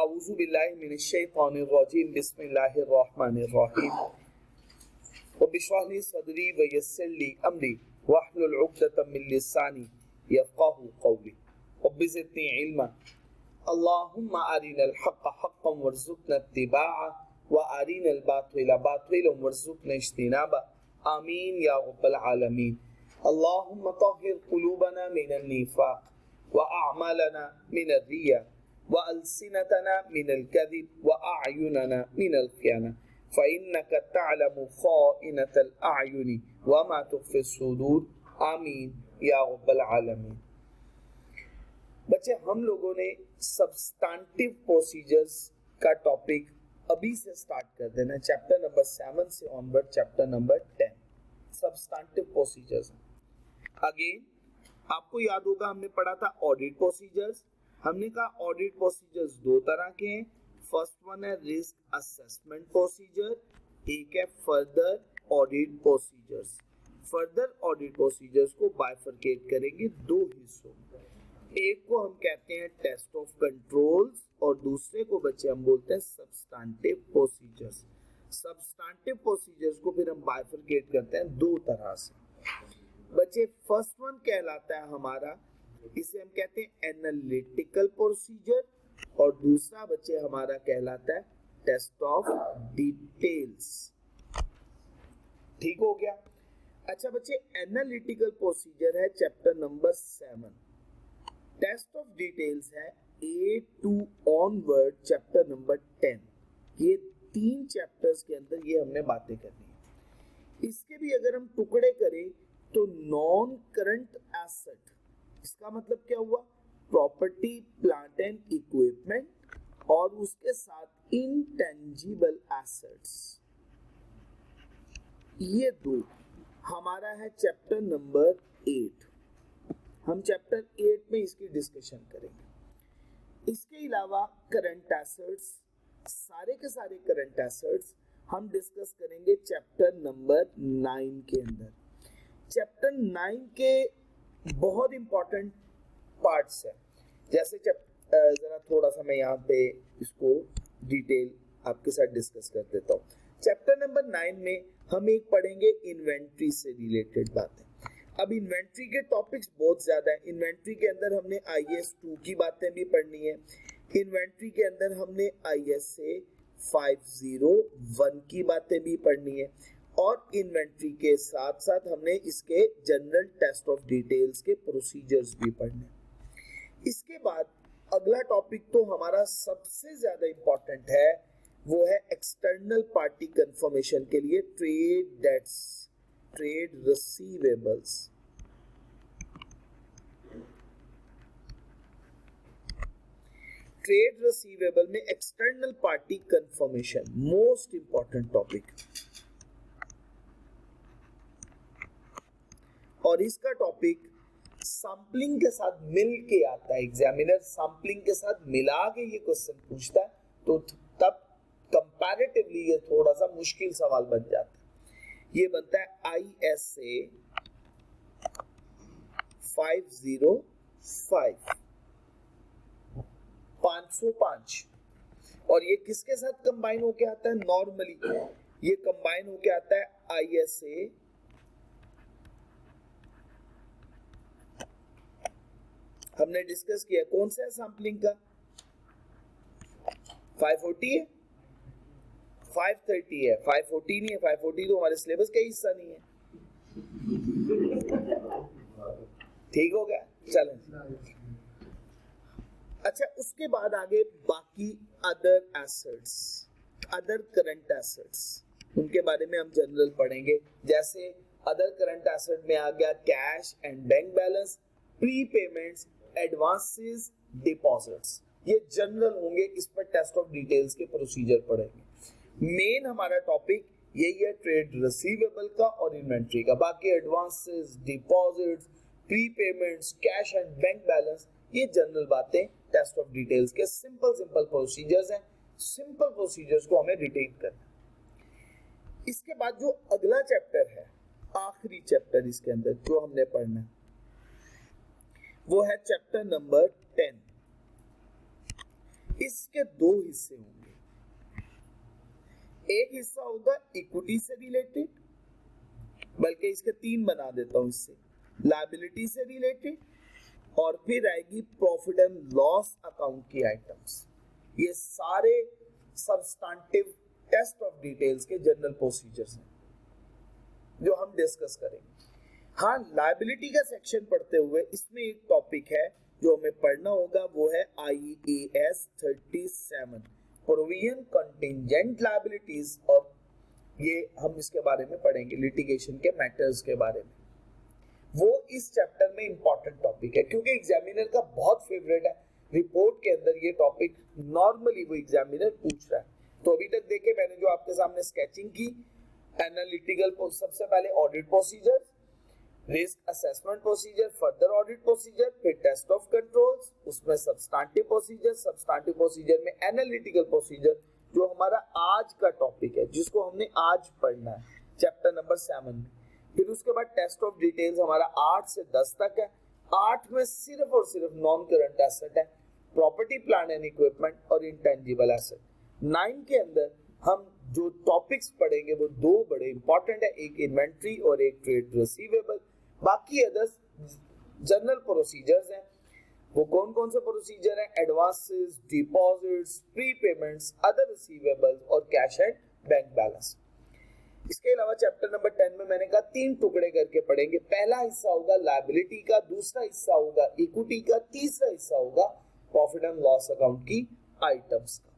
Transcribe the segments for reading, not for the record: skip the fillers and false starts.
आऊज़ु बिल्लाहि मिनश शैतानिर रजीम बिस्मिल्लाहिर रहमानिर रहीम रब्बि इश्रह ली सदरी व यस्सिर ली अमरी वहलुल उक़दतम मिन लिसानी यफ़क़हू क़ौली रब्बि ज़िदनी इल्मा अल्लाहुम्मा अरिनल हक़्क़ हक़्क़न वरज़ुक़ना इत्तिबाअह व अरिनल बातिला बातिलन वरज़ुक़ना इज्तिनाबा आमीन या रब्बल आलमीन। अल्लाहुम्मा तह्हिर क़ुलूबना मिनन निफ़ाक़ व अअमालना मिनर रिया व अलसिनतना मिनल कज़िब व अअयुनना मिनल ख़ियाना फ़इन्नका तअलमु ख़ाइनतल अअयुनि व मा तुख़फ़िस सुदूर आमीन या रब्बल आलमीन। बच्चे, हम लोगों ने सब्सटेंटिव प्रोसीजर्स का टॉपिक अभी से स्टार्ट कर देना, चैप्टर नंबर 7 से onward chapter number 10 substantive procedures. Again आपको याद होगा हमने पढ़ा था ऑडिट प्रोसीजर्स। हमने कहा ऑडिट प्रोसीजर्स दो तरह के हैं। फर्स्ट वन है रिस्क असेसमेंट प्रोसीजर, एक है further audit procedures. Further audit procedures को बाइफरकेट करेंगे दो हिस्सों में। एक को हम कहते हैं टेस्ट ऑफ कंट्रोल्स और दूसरे को बच्चे हम बोलते हैं सब्सटेंटिव प्रोसीजर्स। सब्सटेंटिव प्रोसीजर्स को फिर हम बाइफरकेट करते हैं दो तरह से। बच्चे, फर्स्ट वन कहलाता है हमारा, इसे हम कहते हैं एनालिटिकल प्रोसीजर, और दूसरा बच्चे हमारा कहलाता है टेस्ट ऑफ डिटेल्स। ठीक हो गया? अच्छा बच्चे, एनालिटिकल प्रोसीजर है chapter number 7, test of details है 8 to ऑनवर्ड चैप्टर नंबर 10। ये 3 चैप्टर्स के अंदर ये हमने बातें करनी है। इसके भी अगर हम टुकड़े करें तो नॉन करंट एसेट, इसका मतलब क्या हुआ? प्रॉपर्टी, प्लांट एंड इक्विपमेंट, और उसके साथ इंटेंजिबल एसेट्स, ये दो हमारा है चैप्टर नंबर 8। हम चैप्टर 8 में इसकी डिस्कशन करेंगे। इसके अलावा करंट एसेट्स, सारे के सारे करंट एसेट्स हम डिस्कस करेंगे चैप्टर नंबर 9 के अंदर। चैप्टर 9 के बहुत इंपॉर्टेंट पार्ट्स हैं, जैसे जरा थोड़ा सा मैं यहाँ पे इसको डिटेल आपके साथ डिस्कस कर देता हूँ। चैप्टर नंबर 9 में हम एक पढ़ेंगे इन्वेंट्री से रिलेटेड बातें। अब इन्वेंट्री के टॉपिक्स बहुत ज्यादा है। इन्वेंट्री के अंदर हमने IAS 2 की बातें भी पढ़नी है। इन्वेंट्री के अंदर हमने ISA 501 की बातें भी पढ़नी है, और इन्वेंट्री के साथ साथ हमने इसके जनरल टेस्ट ऑफ डिटेल्स के प्रोसीजर्स भी पढ़ने। इसके बाद अगला टॉपिक तो हमारा सबसे ज्यादा इंपॉर्टेंट है, वो है एक्सटर्नल पार्टी कंफर्मेशन के लिए trade debts, trade receivables. Trade receivable में external party confirmation most important topic, और इसका टॉपिक सैंपलिंग के साथ मिल के आता है। एग्जामिनर सैंपलिंग के साथ मिला के ये क्वेश्चन पूछता है, तो तब कंपैरेटिवली ये थोड़ा सा मुश्किल सवाल बन जाता है। ये बनता है ISA 505, और ये किसके साथ कंबाइन होके आता है? नॉर्मली ये कंबाइन होके आता है ISA हमने डिस्कस किया कौन सा है सैंपलिंग का? 540 है, 530 है, 540 नहीं है। 540 तो हमारे सिलेबस का हिस्सा नहीं है। ठीक हो गया? चलें। अच्छा, उसके बाद आगे बाकी other assets, other current assets, उनके बारे में हम जनरल पढ़ेंगे। जैसे अदर करंट एसेट में आ गया cash and bank balance, pre payments, advances, deposits, ये जनरल होंगे। इस पर टेस्ट ऑफ डिटेल्स के प्रोसीजर पढ़ेंगे। मेन हमारा टॉपिक यही है ट्रेड रिसीवेबल का और इन्वेंट्री का। बाकी advances, deposits, pre payments, cash and bank balance, ये जनरल बातें टेस्ट ऑफ डिटेल्स के सिंपल प्रोसीजर्स हैं। सिंपल प्रोसीजर्स को हमें रिटेन करना। इसके बाद जो अगला चैप्टर है, आखिरी चैप्टर इसके अंदर जो हमने पढ़ना है, वो है चैप्टर नंबर 10। इसके दो हिस्से होंगे। एक हिस्सा होगा इक्विटी से रिलेटेड, बल्कि इसके तीन बना देता हूं इससे, लायबिलिटी से रिलेटेड, और फिर आएगी प्रॉफिट एंड लॉस अकाउंट की आइटम्स। ये सारे सब्सटेंटिव टेस्ट ऑफ डिटेल्स के जनरल प्रोसीजर्स हैं जो हम डिस्कस करेंगे। हाँ, लायबिलिटी का सेक्शन पढ़ते हुए इसमें एक टॉपिक है जो हमें पढ़ना होगा, वो है IAS 37 प्रोविजन कंटिंजेंट लायबिलिटीज, और ये हम इसके बारे में पढ़ेंगे, लिटिगेशन के मैटर्स के बारे में। वो इस चैप्टर में इंपॉर्टेंट टॉपिक है क्योंकि एग्जामिनर का बहुत फेवरेट है। रिपोर्ट के अंदर ये टॉपिक नॉर्मली वो एग्जामिनर पूछ रहा है। तो अभी तक देखे मैंने जो आपके सामने स्केचिंग की, एनालिटिकल, सबसे पहले audit procedure, risk assessment procedure, further audit procedure, फिर टेस्ट ऑफ कंट्रोल्स, उसमें सब्सटेंटिव प्रोसीजर, सब्सटेंटिव प्रोसीजर में एनालिटिकल प्रोसीजर, जो हमारा आज का टॉपिक है जिसको हमने आज पढ़ना है चैप्टर नंबर 7 में। फिर उसके बाद टेस्ट ऑफ डिटेल्स हमारा 8 से 10 तक है। 8 में सिर्फ और सिर्फ नॉन करंट एसेट है, प्रॉपर्टी, प्लांट एंड इक्विपमेंट और इंटेंजिबल एसेट। 9 के अंदर हम जो टॉपिक्स पढ़ेंगे वो दो बड़े इंपॉर्टेंट है, एक इन्वेंट्री और एक ट्रेड रिसीवेबल। बाकी अदर्स जनरल प्रोसीजर्स हैं। वो कौन कौन से प्रोसीजर हैं? एडवांसेस, डिपॉजिट्स, प्रीपेमेंट्स, अदर रिसीवेबल्स और कैश एंड बैंक बैलेंस। इसके अलावा चैप्टर नंबर 10 में मैंने कहा 3 टुकड़े करके पढ़ेंगे। पहला हिस्सा होगा लायबिलिटी का, दूसरा हिस्सा होगा इक्विटी का, तीसरा हिस्सा होगा प्रॉफिट एंड लॉस अकाउंट की आइटम्स का।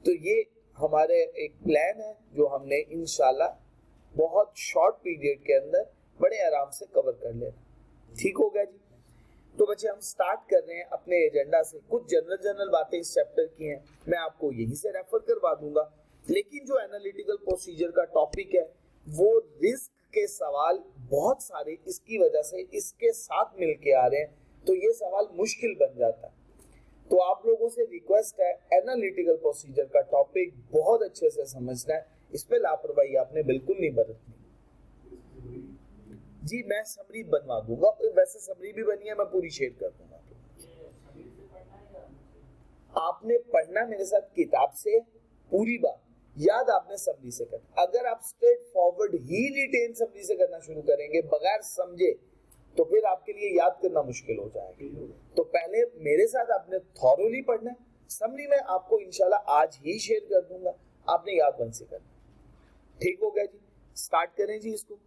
तो ये हमारे एक प्लान है जो हमने इंशाल्लाह बहुत शॉर्ट पीरियड के अंदर बड़े आराम से कवर कर लेना। ठीक हो गया जी? तो बच्चे हम स्टार्ट कर रहे हैं अपने एजेंडा से। कुछ जनरल बातें इस चैप्टर की हैं, मैं आपको यहीं से रेफर करवा दूंगा, लेकिन जो एनालिटिकल प्रोसीजर का टॉपिक है वो रिस्क के सवाल बहुत सारे इसकी वजह से इसके साथ मिलके आ रहे हैं, तो ये सवाल मुश्किल बन जाता है। तो आप लोगों से रिक्वेस्ट है, एनालिटिकल प्रोसीजर का टॉपिक बहुत अच्छे से समझना है, इस पे लापरवाही आपने बिल्कुल नहीं बरतनी। जी मैं समरी बनवा दूंगा, वैसे समरी भी बनी है, मैं पूरी शेयर कर दूंगा। आपने पढ़ना मेरे साथ किताब से, पूरी बात याद आपने समरी से करना। अगर आप स्ट्रेट फॉरवर्ड ही रिटेन समरी से करना शुरू करेंगे बगैर समझे, तो फिर आपके लिए याद करना मुश्किल हो जाएगा। तो पहले मेरे साथ आपने थॉरोली पढ़ना है, समरी में आपको इंशाल्लाह आज ही शेयर कर दूंगा, आपने याद बन से करना। ठीक हो गया जी? स्टार्ट करें जी इसको।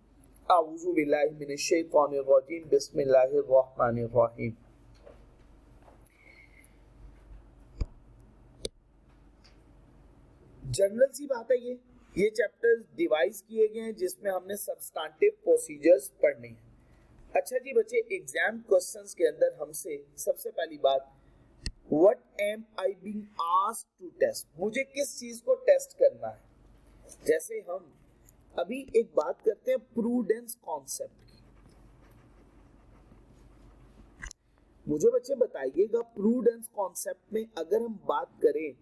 अऊज़ु बिल्लाहि मिनश शैतानिर रजीम, बिस्मिल्लाहिर रहमानिर रहीम। जनरल सी बात है, ये चैप्टर्स डिवाइस किए गए हैं जिसमें हमने सब्सटेंटिव प्रोसीजर्स पढ़ने हैं। अच्छा जी बच्चे, एग्जाम क्वेश्चंस के अंदर हमसे सबसे पहली बात, what am I being asked to test, मुझे किस चीज को टेस्ट करना है। जैसे हम अभी एक बात करते हैं प्रूडेंस कॉन्सेप्ट की। मुझे बच्चे बताइएगा प्रूडेंस कॉन्सेप्ट में अगर हम बात करें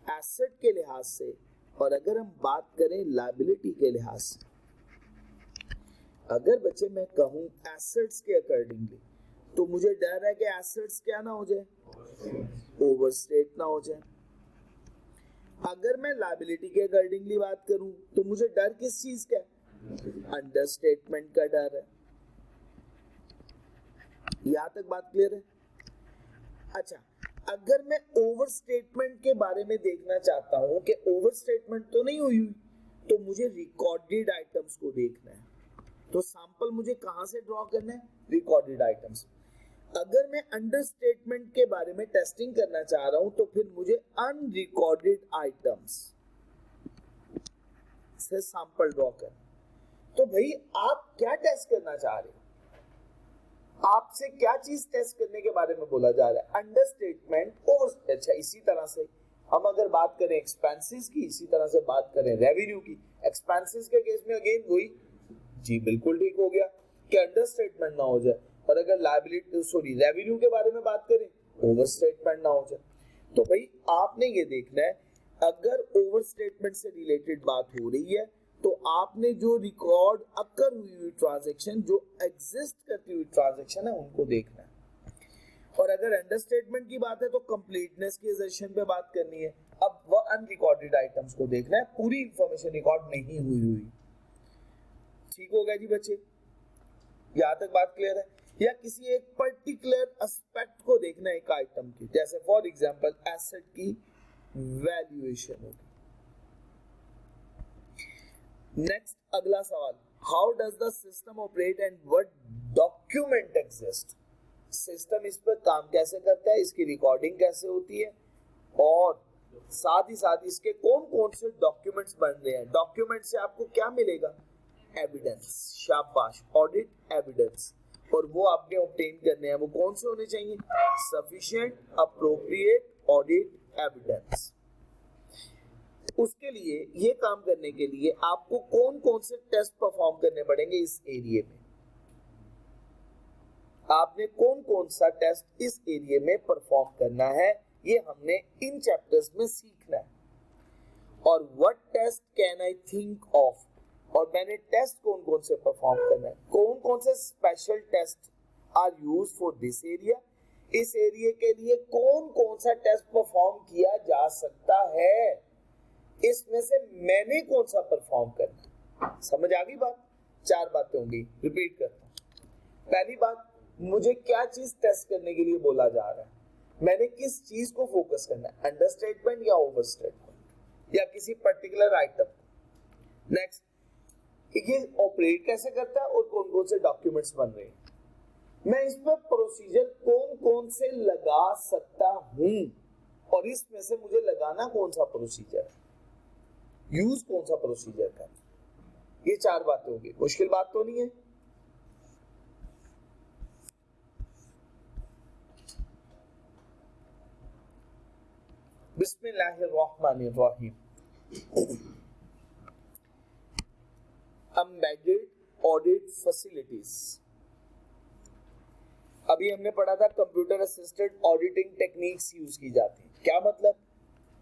एसेट के लिहाज से और अगर हम बात करें लायबिलिटी के लिहाज से, अगर बच्चे मैं कहूं एसेट्स के अकॉर्डिंगली, तो मुझे डर है कि एसेट्स क्या ना हो जाए, ओवरस्टेट ना हो जाए। अगर मैं लायबिलिटी के अकॉर्डिंगली बात करूं तो मुझे डर किस चीज का है? अंडरस्टेटमेंट का डर है। यहां तक बात क्लियर है? अच्छा, अगर मैं ओवरस्टेटमेंट के बारे में देखना चाहता हूं कि ओवरस्टेटमेंट तो नहीं हुई, तो मुझे रिकॉर्डेड आइटम्स को देखना है। तो सैंपल मुझे कहां से ड्रॉ करना है? Recorded items. अगर मैं अंडरस्टेटमेंट के बारे में टेस्टिंग करना चाह रहा हूं तो फिर मुझे अनरिकॉर्डेड आइटम्स से सैंपल ड्रॉ करना। तो भाई आप क्या टेस्ट करना चाह रहे हो? आपसे क्या चीज टेस्ट करने के बारे में बोला जा रहा है? Understatement, over. अच्छा, इसी तरह से हम अगर बात करें एक्सपेंसेस की, इसी तरह से बात करें रेवेन्यू की। एक्सपेंसेस के केस में अगेन वही, जी बिल्कुल ठीक हो गया कि अंडरस्टेटमेंट ना हो जाए, और अगर लायबिलिटी रेवेन्यू के बारे में बात करें ओवरस्टेटमेंट ना हो जाए। तो भाई आपने ये देखना है, अगर ओवरस्टेटमेंट से रिलेटेड बात हो रही है तो आपने जो रिकॉर्ड अकर हुई ट्रांजैक्शन, जो एग्जिस्ट करती हुई ट्रांजैक्शन है, उनको देखना है। और अगर अंडरस्टेटमेंट की बात है तो कंप्लीटनेस की असर्शन पे बात करनी है। अब वो अनरिकॉर्डेड आइटम्स को देखना है, पूरी इंफॉर्मेशन रिकॉर्ड नहीं हुई। ठीक हो गया जी बच्चे, यहां तक बात क्लियर है? या किसी एक पर्टिकुलर एस्पेक्ट को देखना है एक आइटम की, जैसे फॉर एग्जांपल एसेट की वैल्यूएशन होगी। नेक्स्ट अगला सवाल, how does the system operate and what document exist? System इस पर काम कैसे करता है, इसकी रिकॉर्डिंग कैसे होती है, और साथ ही साथ इसके कौन कौन से डॉक्यूमेंट्स बन रहे हैं। डॉक्यूमेंट से आपको क्या मिलेगा? एविडेंस। शाबाश, ऑडिट एविडेंस। और वो आपने ऑब्टेन करने हैं, वो कौन से होने चाहिए? Sufficient, appropriate audit evidence. उसके लिए, ये काम करने के लिए आपको कौन कौन से टेस्ट परफॉर्म करने पड़ेंगे इस एरिया में? आपने कौन कौन सा टेस्ट इस एरिया में परफॉर्म करना है, ये हमने इन चैप्टर्स में सीखना है। और what test can I think of, और मैंने टेस्ट कौन कौन से परफॉर्म करना है, कौन कौन से special test are use for this area. इस एरिया के लिए कौन कौन सा टेस्ट परफॉर्म किया जा सकता है, इसमें से मैंने कौन सा परफॉर्म करना। समझ आ गई बात? 4 बातें होंगी, रिपीट करता हूं। पहली बात, मुझे क्या चीज टेस्ट करने के लिए बोला जा रहा है, मैंने किस चीज को फोकस करना है, अंडरस्टेटमेंट या ओवरस्टेटमेंट या किसी पर्टिकुलर आइटम। नेक्स्ट, ये ऑपरेट कैसे करता है और कौन कौन से डॉक्यूमेंट्स बन रहे हैं। मैं इस पर प्रोसीजर कौन कौन से लगा सकता हूं, और इसमें से मुझे लगाना कौन सा प्रोसीजर है, यूज कौन सा प्रोसीजर का। ये 4 बातें होंगी, मुश्किल बात तो नहीं है। बिस्मिल्लाहिर्रहमानिर्रहीम। Embedded audit facilities. अभी हमने पढ़ा था computer assisted auditing techniques use की जाती हैं। क्या मतलब?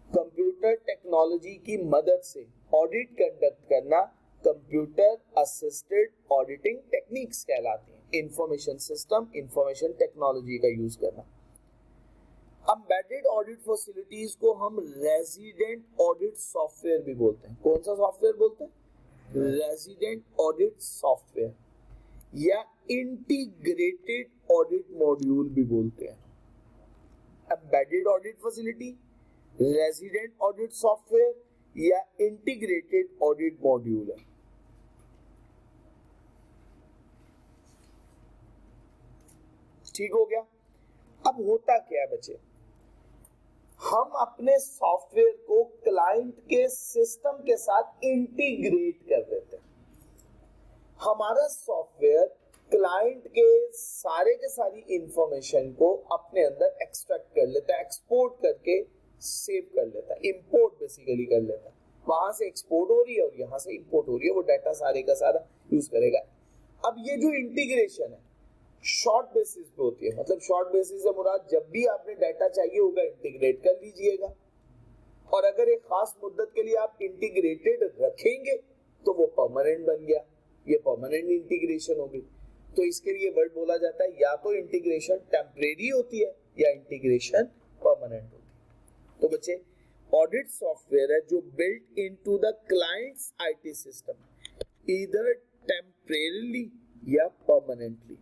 कंप्यूटर टेक्नोलॉजी की मदद से ऑडिट कंडक्ट करना कंप्यूटर असिस्टेड ऑडिटिंग टेक्निक्स कहलाती हैं। इंफॉर्मेशन सिस्टम, इंफॉर्मेशन टेक्नोलॉजी का यूज करना। एम्बेडेड ऑडिट फैसिलिटीज को हम रेजिडेंट ऑडिट सॉफ्टवेयर भी बोलते हैं। कौन सा सॉफ्टवेयर बोलते हैं? रेजिडेंट ऑडिट सॉफ्टवेयर या इंटीग्रेटेड ऑडिट मॉड्यूल भी बोलते हैं। Embedded audit facility, resident audit software या इंटीग्रेटेड ऑडिट मॉड्यूल है। ठीक हो गया? अब होता क्या है बच्चे, हम अपने सॉफ्टवेयर को क्लाइंट के सिस्टम के साथ इंटीग्रेट कर देते हैं। हमारा सॉफ्टवेयर क्लाइंट के सारी इंफॉर्मेशन को अपने अंदर एक्सट्रैक्ट कर लेता है, एक्सपोर्ट करके सेव कर लेता है, इंपोर्ट बेसिकली कर लेता है। वहां से एक्सपोर्ट हो रही है और यहाँ से इंपोर्ट हो रही है, वो डाटा सारे का सारा यूज करेगा। अब ये जो इंटीग्रेशन है शॉर्ट बेसिस पे होती है, मतलब शॉर्ट बेसिस से मुराद जब भी आपने डाटा चाहिए होगा इंटीग्रेट कर लीजिएगा, और अगर एक खास मुद्दत के लिए आप इंटीग्रेटेड रखेंगे तो वो परमानेंट बन गया, ये परमानेंट इंटीग्रेशन होगी। तो इसके लिए वर्ड बोला जाता है या तो इंटीग्रेशन टेम्परेरी होती है या इंटीग्रेशन परमानेंट होती है। तो बच्चे, ऑडिट सॉफ्टवेयर है जो built into the client's IT system, either temporarily या परमानेंटली।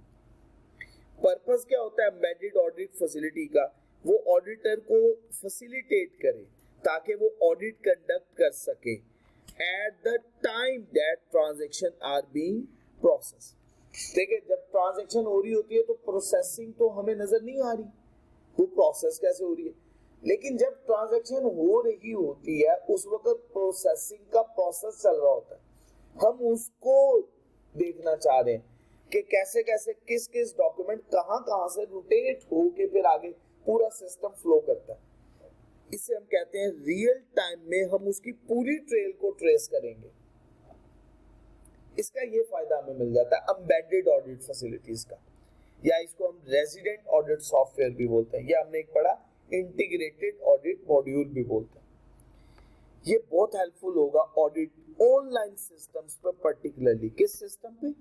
पर्पस क्या होता है एम्बेडेड ऑडिट फैसिलिटी का? वो ऑडिटर को फैसिलिटेट करे ताकि वो ऑडिट कंडक्ट कर सके at the time that transaction are being process. देखिए, जब ट्रांजैक्शन हो रही होती है तो प्रोसेसिंग तो हमें नजर नहीं आ रही, वो प्रोसेस कैसे हो रही है, लेकिन जब ट्रांजैक्शन हो रही होती है उस वक्त प्रोसेसिंग का प्रोसेस चल रहा होता है, हम उसको देखना चाह रहे हैं कि कैसे कैसे किस किस डॉक्यूमेंट कहां से रोटेट होके फिर आगे पूरा सिस्टम फ्लो करता है। इसे हम कहते हैं रियल टाइम में हम उसकी पूरी ट्रेल को ट्रेस करेंगे। इसका ये फायदा हमें मिल जाता है एम्बेडेड ऑडिट फैसिलिटीज का, या इसको हम रेजिडेंट ऑडिट सॉफ्टवेयर भी बोलते हैं, या हमने एक पढ़ा इंटीग्रेटेड ऑडिट मॉड्यूल भी बोलते हैं। ये बहुत हेल्पफुल होगा ऑडिट ऑनलाइन सिस्टम्स पर, पर्टिकुलरली किस सिस्टम पे?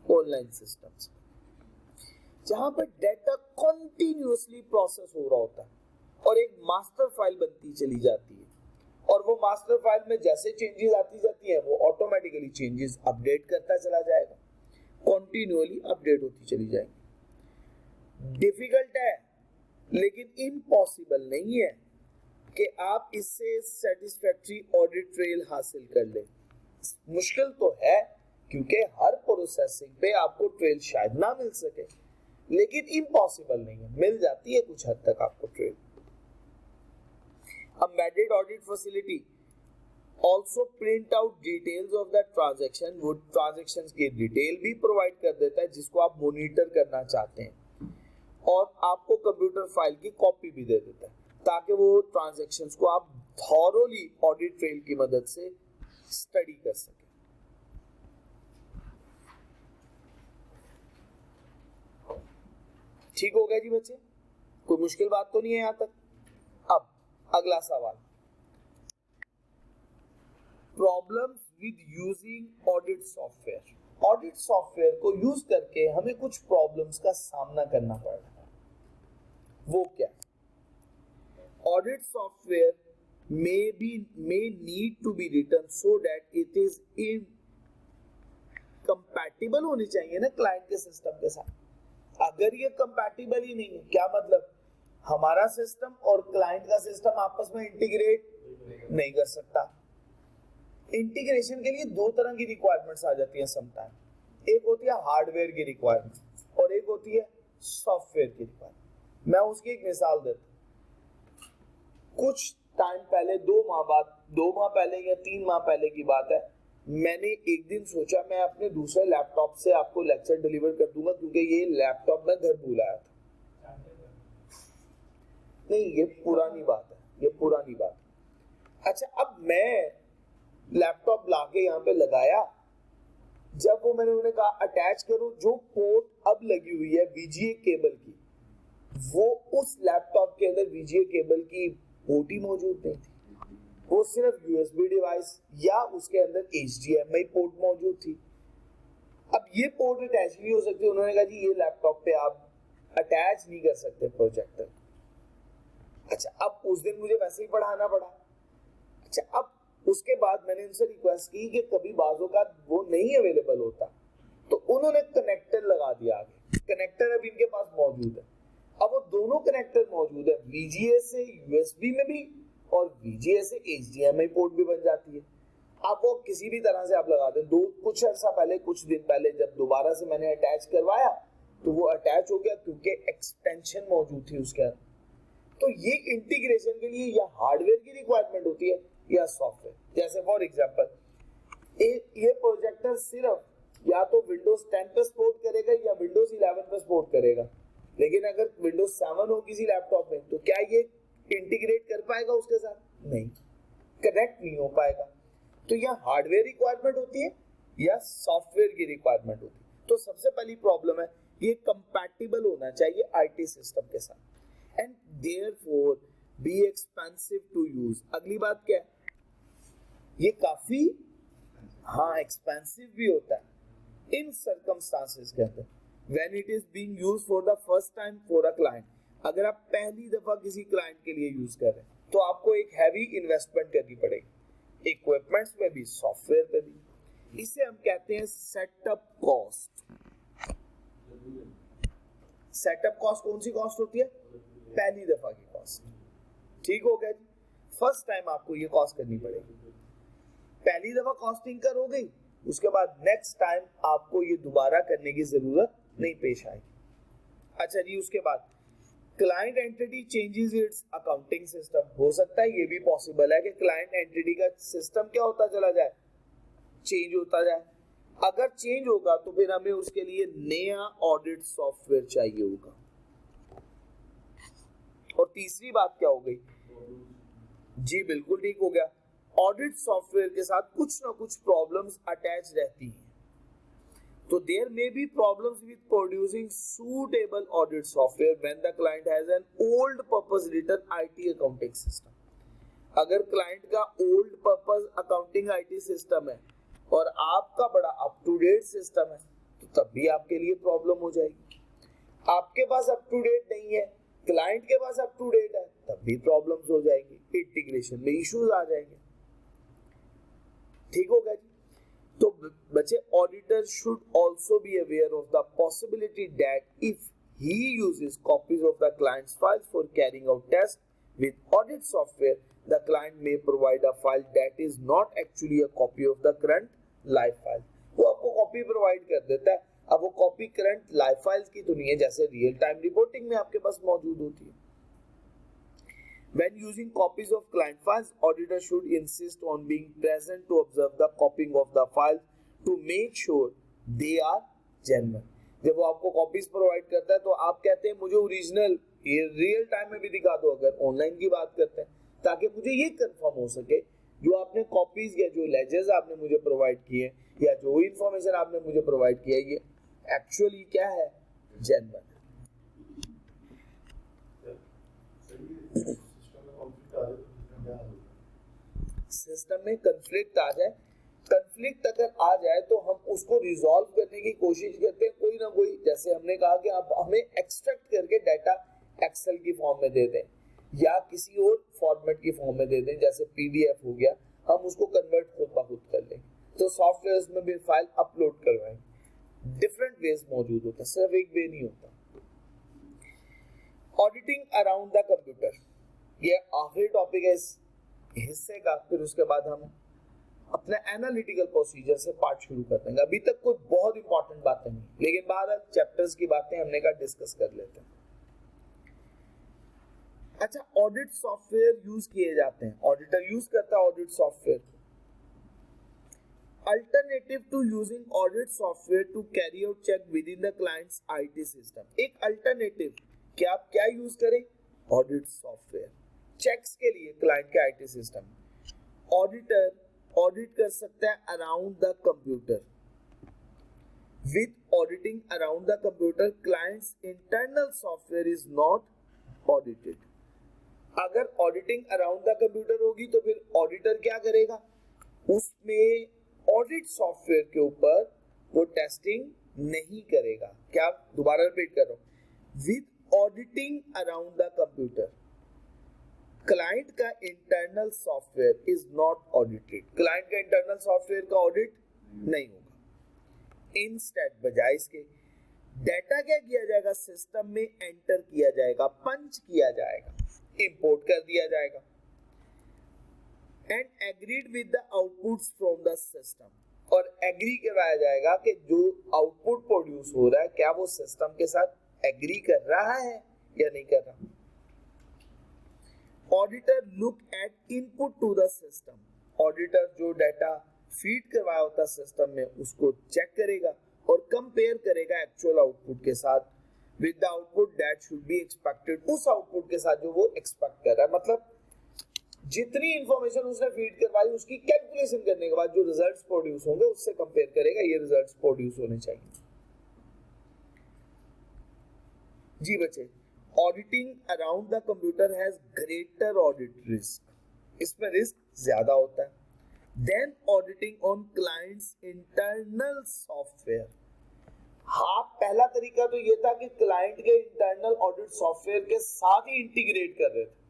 Online systems. जहां पर डेटा कॉन्टिन्यूअसली प्रोसेस हो रहा होता है और एक मास्टर फाइल बनती चली जाती है, और वो मास्टर फाइल में जैसे चेंजेस आती जाती है वो ऑटोमेटिकली चेंजेस अपडेट करता चला जाएगा, कॉन्टिन्यूअली अपडेट होती चली जाएगी। डिफिकल्ट है लेकिन इम्पॉसिबल नहीं है कि आप इससे सेटिस्फैक्टरी ऑडिट ट्रेल हासिल कर लें। मुश्किल तो है क्योंकि हर प्रोसेसिंग पे आपको ट्रेल शायद ना मिल सके, लेकिन इम्पॉसिबल नहीं है, मिल जाती है कुछ हद तक आपको trail. Embedded audit facility also print out details of the transaction, वो ट्रांजैक्शंस की डिटेल भी प्रोवाइड कर देता है जिसको आप मॉनिटर करना चाहते हैं, और आपको कंप्यूटर फाइल की कॉपी भी दे देता है ताकि वो ट्रांजैक्शंस को आप थॉरोली ऑडिट ट्रेल की मदद से स्टडी कर सकें। ठीक हो गया जी बच्चे, कोई मुश्किल बात तो नहीं है यहां तक। अब अगला सवाल, problems with using audit software. Audit software को यूज करके हमें कुछ प्रॉब्लम्स का सामना करना पड़ रहा है, वो क्या? Audit software may need to be written so that it is compatible होनी चाहिए ना क्लाइंट के सिस्टम के साथ। अगर ये कंपैटिबल ही नहीं है, क्या मतलब? हमारा सिस्टम और क्लाइंट का सिस्टम आपस में इंटीग्रेट नहीं कर सकता। इंटीग्रेशन के लिए दो तरह की रिक्वायरमेंट्स आ जाती हैं समटाइम। एक होती है हार्डवेयर की रिक्वायरमेंट और एक होती है सॉफ्टवेयर की रिक्वायरमेंट। मैं उसकी एक मिसाल देता हूं। कुछ टाइम पहले, 2 माह पहले या 3 माह पहले की बात है, मैंने एक दिन सोचा मैं अपने दूसरे लैपटॉप से आपको लेक्चर डिलीवर कर दूंगा क्योंकि ये लैपटॉप मैं घर भूल आया था। नहीं, ये पुरानी बात है। अच्छा, अब मैं लैपटॉप लाके यहाँ पे लगाया, जब वो मैंने उन्हें कहा अटैच करो, जो पोर्ट अब लगी हुई है वीजीए केबल की, वो उस लैपटॉप के अंदर वीजीए केबल की पोर्ट ही मौजूद नहीं थी। वो सिर्फ यूएसबी डिवाइस या उसके अंदर एचडीएमआई पोर्ट मौजूद थी। अब ये पोर्ट अटैच नहीं हो सकती। उन्होंने कहा जी ये लैपटॉप पे आप अटैच नहीं कर सकते प्रोजेक्टर। अच्छा, अब उस दिन मुझे वैसे ही पढ़ाना पड़ा। अच्छा, अब उसके बाद मैंने उनसे रिक्वेस्ट की कि कभी बाजों का वो नहीं अवेलेबल होता, तो उन्होंने कनेक्टर लगा दिया आगे। कनेक्टर अब इनके पास मौजूद है। अब वो दोनों कनेक्टर मौजूद है, वीजीए से यूएसबी में भी और वीजीए से एचडीएमआई पोर्ट भी बन जाती है। आप वो किसी भी तरह से आप लगा दें। कुछ अर्सा पहले, कुछ दिन पहले जब दोबारा से मैंने अटैच करवाया तो वो अटैच हो गया क्योंकि एक्सटेंशन मौजूद थी उसके अंदर। तो ये इंटीग्रेशन के लिए या हार्डवेयर की रिक्वायरमेंट होती है या सॉफ्टवेयर। जैसे फॉर एग्जांपल, ये प्रोजेक्टर सिर्फ या तो विंडोज 10 पे सपोर्ट करेगा या विंडोज 11 पे सपोर्ट करेगा, लेकिन अगर विंडोज 7 हो किसी लैपटॉप में तो क्या ये इंटीग्रेट कर पाएगा उसके साथ? नहीं, कनेक्ट नहीं हो पाएगा। तो यह हार्डवेयर रिक्वायरमेंट होती है या सॉफ्टवेयर की रिक्वायरमेंट होती है। तो सबसे पहली प्रॉब्लम है ये कंपैटिबल होना चाहिए आईटी सिस्टम के साथ, and therefore be expensive to use. अगली बात क्या है? ये काफी एक्सपेंसिव भी होता है इन सर्कमस्टांसेस के अंदर when it is being used for the first time for a client। अगर आप पहली दफा किसी क्लाइंट के लिए यूज कर रहे हैं तो आपको एक हैवी इन्वेस्टमेंट करनी पड़ेगी, इक्विपमेंट्स में भी, सॉफ्टवेयर पे भी। इसे हम कहते हैं सेटअप कॉस्ट। सेटअप कॉस्ट कौन सी कॉस्ट होती है? पहली दफा की कॉस्ट। ठीक हो गया जी, फर्स्ट टाइम आपको ये कॉस्ट करनी पड़ेगी। पहली दफा कॉस्टिंग कर हो गई, उसके बाद नेक्स्ट टाइम आपको ये दोबारा करने की जरूरत नहीं पेश आएगी। अच्छा जी, उसके बाद client entity changes it's accounting system. हो सकता है ये भी पॉसिबल है कि क्लाइंट एंटिटी का सिस्टम क्या होता चला जाए, चेंज होता जाए। अगर चेंज होगा तो फिर हमें उसके लिए नया ऑडिट सॉफ्टवेयर चाहिए होगा। और तीसरी बात क्या हो गई जी? बिल्कुल ठीक हो गया, ऑडिट सॉफ्टवेयर के साथ कुछ ना कुछ प्रॉब्लम्स अटैच रहती हैं। तो there may be problems with producing suitable audit software when the client has an old purpose written IT accounting system. अगर क्लाइंट का old purpose accounting IT system है और आपका बड़ा अप टू डेट सिस्टम है तो तब भी आपके लिए प्रॉब्लम हो जाएगी। आपके पास अप टू डेट नहीं है, क्लाइंट के पास अप टू डेट है, तब भी प्रॉब्लम्स हो जाएंगी, इंटीग्रेशन में इश्यूज आ जाएंगे। ठीक होगा जी। तो बच्चे, auditor should also be aware of the possibility that if he uses copies of the client's files for carrying out tests with audit software, the client may provide a file that is not actually a copy of the current live file। वो आपको copy provide कर देता है। अब वो copy current live files की तो नहीं है, जैसे रियल टाइम रिपोर्टिंग में आपके पास मौजूद होती है। When using copies of client files, auditor should insist on being present to observe the copying of the files to make sure they are genuine। जब वो आपको कॉपीज प्रोवाइड करता है तो आप कहते हैं मुझे ओरिजिनल ये रियल टाइम में भी दिखा दो, अगर ऑनलाइन की बात करते हैं, ताकि मुझे ये कंफर्म हो सके जो आपने कॉपीज या जो लेजर्स आपने मुझे प्रोवाइड किए या जो इंफॉर्मेशन आपने मुझे प्रोवाइड किया ये एक्चुअली क्या है, जेन्युइन है। सिस्टम में कंफ्लिक्ट आ जाए, कंफ्लिक्ट अगर आ जाए तो हम उसको रिजॉल्व करने की कोशिश करते हैं कोई ना कोई, जैसे हमने कहा कि आप हमें एक्सट्रैक्ट करके डाटा एक्सेल की फॉर्म में दे दें या किसी और फॉर्मेट की फॉर्म में दे दें, जैसे पीडीएफ हो गया, हम उसको कन्वर्ट खुद ब खुद कर लेंगे, तो सॉफ्टवेयर में भी फाइल अपलोड करवाएंगे। डिफरेंट वेज मौजूद होता है, सिर्फ एक वे नहीं होता। ऑडिटिंग अराउंड द कंप्यूटर, ये आखिरी टॉपिक है इस हिस्से का, फिर उसके बाद हम अपने एनालिटिकल प्रोसीजर से पार्ट शुरू कर देंगे। अभी तक कोई बहुत इंपॉर्टेंट बातें नहीं, लेकिन बाद में चैप्टर्स की बातें हमने कहा डिस्कस कर लेते हैं। अच्छा, ऑडिट सॉफ्टवेयर यूज किए जाते हैं, ऑडिटर यूज करता है audit software. Alternative to using audit software to carry out check within the client's IT system, एक अल्टरनेटिव कि आप क्या यूज करें, ऑडिट सॉफ्टवेयर चेक्स के लिए क्लाइंट के आईटी सिस्टम। ऑडिटर ऑडिट कर सकता है around the computer. With auditing around the computer, clients internal software is not audited. अगर ऑडिटिंग अराउंड द कंप्यूटर होगी तो फिर ऑडिटर क्या करेगा, उसमें ऑडिट सॉफ्टवेयर के ऊपर वो टेस्टिंग नहीं करेगा। क्या, दोबारा रिपीट कर रहा हूं, with auditing around the computer, client का internal software is not audited, client का इंटरनल सॉफ्टवेयर का ऑडिट नहीं होगा। इंस्टेड बजाय इसके डाटा क्या किया जाएगा, सिस्टम में एंटर किया जाएगा, पंच किया जाएगा, इंपोर्ट कर दिया जाएगा and agreed with the outputs from the system, और एग्री करवाया जाएगा कि जो आउटपुट प्रोड्यूस हो रहा है क्या वो सिस्टम के साथ एग्री कर रहा है या नहीं कर रहा। Auditor look at input to the system, auditor जो डाटा फीड करवाया होता है सिस्टम में उसको चेक करेगा और कंपेयर करेगा एक्चुअल आउटपुट के साथ with the output that should be expected, उस आउटपुट के साथ जो वो एक्सपेक्ट कर रहा है। मतलब जितनी इंफॉर्मेशन उसने फीड करवाई उसकी कैलकुलेशन करने के बाद जो रिजल्ट्स प्रोड्यूस होंगे उससे कंपेयर करेगा, ये रिजल्ट्स प्रोड्यूस होने चाहिए। जी बच्चे, auditing around the computer has greater audit risk, इसमें रिस्क ज्यादा होता है than auditing on client's internal software. हाँ, पहला तरीका तो ये था कि क्लाइंट के इंटरनल ऑडिट सॉफ्टवेयर के साथ ही इंटीग्रेट कर रहे थे,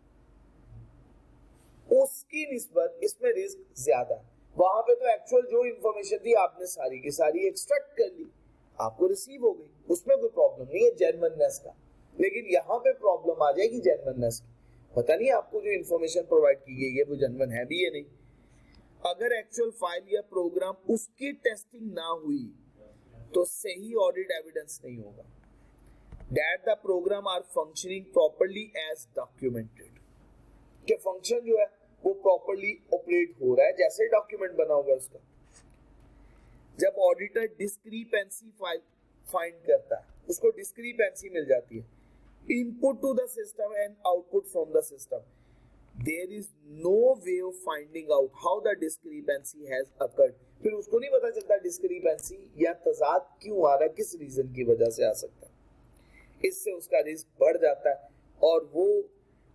उसकी निस्बत इसमें रिस्क ज्यादा है। वहां पे तो एक्चुअल जो इंफॉर्मेशन थी आपने सारी की सारी एक्सट्रैक्ट कर ली, आपको रिसीव हो गई, उसमें कोई प्रॉब्लम नहीं है जेन्युइननेस का। लेकिन यहाँ पे प्रॉब्लम आ जाएगी जेन्युइननेस की, पता नहीं आपको जो इंफॉर्मेशन प्रोवाइड की गई है वो जेन्युइन है भी या नहीं। अगर एक्चुअल फाइल या प्रोग्राम उसकी टेस्टिंग ना हुई तो सही ऑडिट एविडेंस नहीं होगा that the program are functioning properly as documented, कि फंक्शन जो है वो प्रॉपर्ली ऑपरेट हो रहा है जैसे डॉक्यूमेंट बना होगा उसका। जब ऑडिटर डिस्क्रिपेंसी फाइंड करता है, उसको डिस्क्रिपेंसी मिल जाती है, input to the system and output from the system, there is no way of finding out how the discrepancy has occurred. फिर उसको नहीं पता चलता डिस्क्रिपेंसी या तजाद क्यों आ रहा है, किस रीजन की वजह से आ सकता है। इससे उसका रिस्क बढ़ जाता है और वो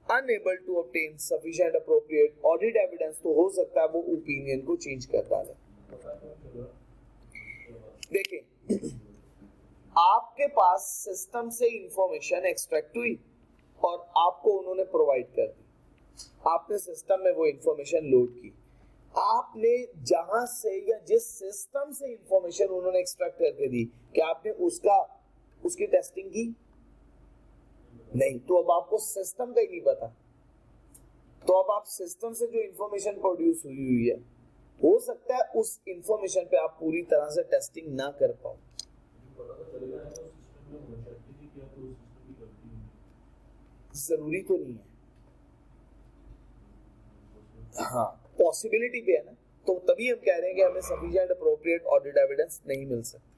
unable to obtain sufficient appropriate audit evidence, तो हो सकता है वो ओपिनियन को चेंज कर डाले। देखिए, आपके पास सिस्टम से इंफॉर्मेशन एक्सट्रैक्ट हुई और आपको उन्होंने प्रोवाइड कर दी, आपने सिस्टम में वो इंफॉर्मेशन लोड की, आपने जहां से या जिस सिस्टम से इंफॉर्मेशन उन्होंने एक्सट्रैक्ट करके दी, क्या आपने उसकी टेस्टिंग की? नहीं। तो अब आपको सिस्टम का ही नहीं पता, तो अब आप सिस्टम से जो इंफॉर्मेशन प्रोड्यूस हुई है, हो सकता है उस इंफॉर्मेशन पे आप पूरी तरह से टेस्टिंग ना कर पाओ। जरूरी तो नहीं है, हाँ पॉसिबिलिटी पे है ना, तो तभी हम कह रहे हैं कि हमें सफिशिएंट अप्रोप्रिएट ऑडिट एविडेंस नहीं मिल सकती।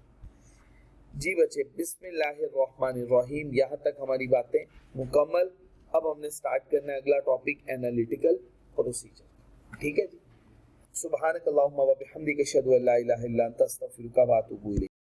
जी बच्चे, बिस्मिल्लाहिर्रहमानिर्रहीम, यहाँ तक हमारी बातें मुकम्मल। अब हमने स्टार्ट करना है अगला टॉपिक, एनालिटिकल प्रोसीजर। ठीक है जी। सुब्हानकल्लाहुम्मा व बिहम्दिका अशहदु अल्ला इलाहा इल्ला अंता अस्तगफिरुका व अतूबु इलैक।